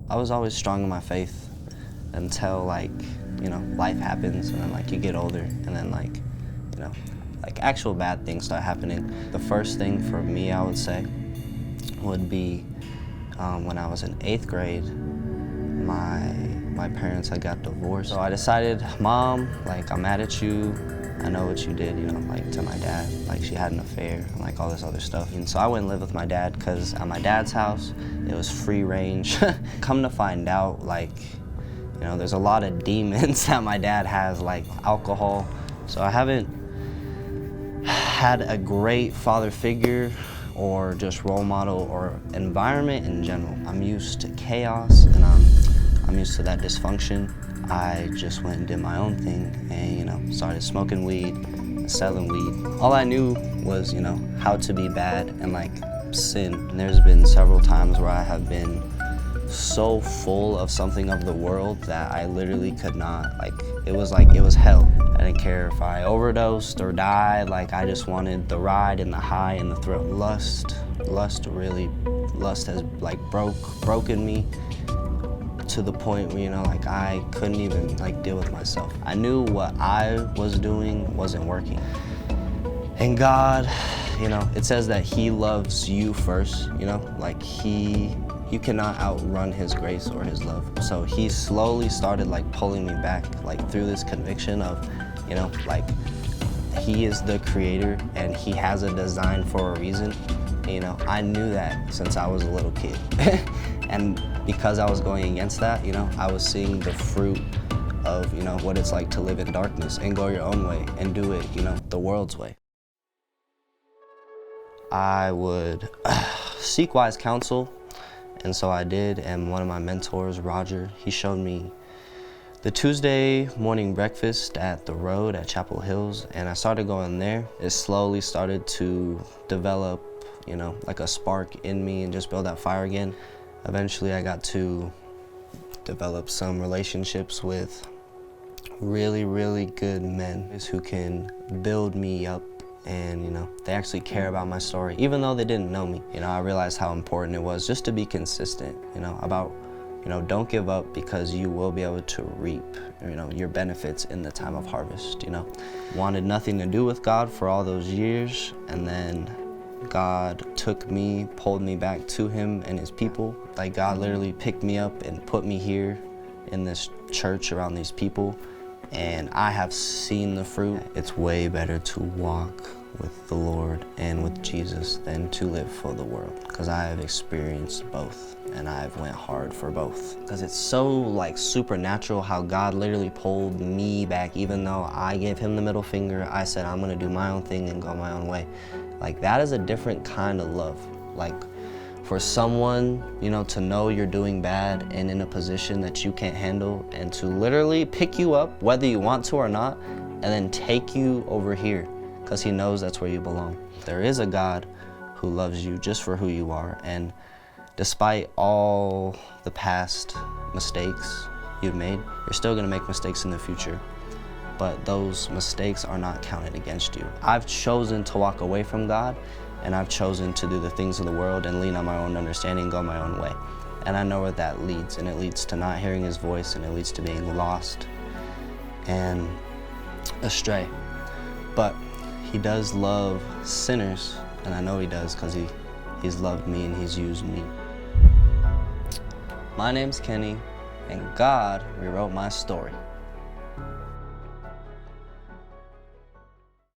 I was always strong in my faith until life happens and then you get older and then actual bad things start happening. The first thing for me, I would say, would be when I was in 8th grade, my parents had got divorced. So I decided, Mom, I'm mad at you. I know what you did, to my dad. She had an affair and all this other stuff. And so I went and lived with my dad because at my dad's house, it was free range. Come to find out, there's a lot of demons that my dad has, like alcohol. So I haven't had a great father figure or just role model or environment in general. I'm used to chaos and I'm used to that dysfunction. I just went and did my own thing and, started smoking weed, selling weed. All I knew was, how to be bad and sin. And there's been several times where I have been so full of something of the world that I literally could not, it was hell. I didn't care if I overdosed or died, I just wanted the ride and the high and the thrill. Lust has broken me to the point where, I couldn't even deal with myself. I knew what I was doing wasn't working. And God, it says that He loves you first, you cannot outrun His grace or His love. So He slowly started pulling me back, through this conviction of, He is the creator and He has a design for a reason. I knew that since I was a little kid. And because I was going against that, I was seeing the fruit of, what it's like to live in darkness and go your own way and do it, the world's way. I would seek wise counsel, and so I did, and one of my mentors, Roger, he showed me the Tuesday morning breakfast at the Road at Chapel Hills, and I started going there. It slowly started to develop, a spark in me and just build that fire again. Eventually I got to develop some relationships with really, really good men who can build me up and, they actually care about my story, even though they didn't know me. I realized how important it was just to be consistent, about, don't give up because you will be able to reap, your benefits in the time of harvest, Wanted nothing to do with God for all those years, and then God took me, pulled me back to Him and His people. God literally picked me up and put me here in this church around these people, and I have seen the fruit. It's way better to walk with the Lord and with Jesus than to live for the world, because I have experienced both and I've went hard for both. Because it's so supernatural how God literally pulled me back. Even though I gave Him the middle finger, I said I'm gonna do my own thing and go my own way. That is a different kind of love. For someone, to know you're doing bad and in a position that you can't handle, and to literally pick you up, whether you want to or not, and then take you over here, because He knows that's where you belong. There is a God who loves you just for who you are, and despite all the past mistakes you've made, you're still gonna make mistakes in the future. But those mistakes are not counted against you. I've chosen to walk away from God, and I've chosen to do the things of the world and lean on my own understanding and go my own way. And I know where that leads, and it leads to not hearing His voice, and it leads to being lost and astray. But He does love sinners, and I know He does because He's loved me and He's used me. My name's Kenny, and God rewrote my story.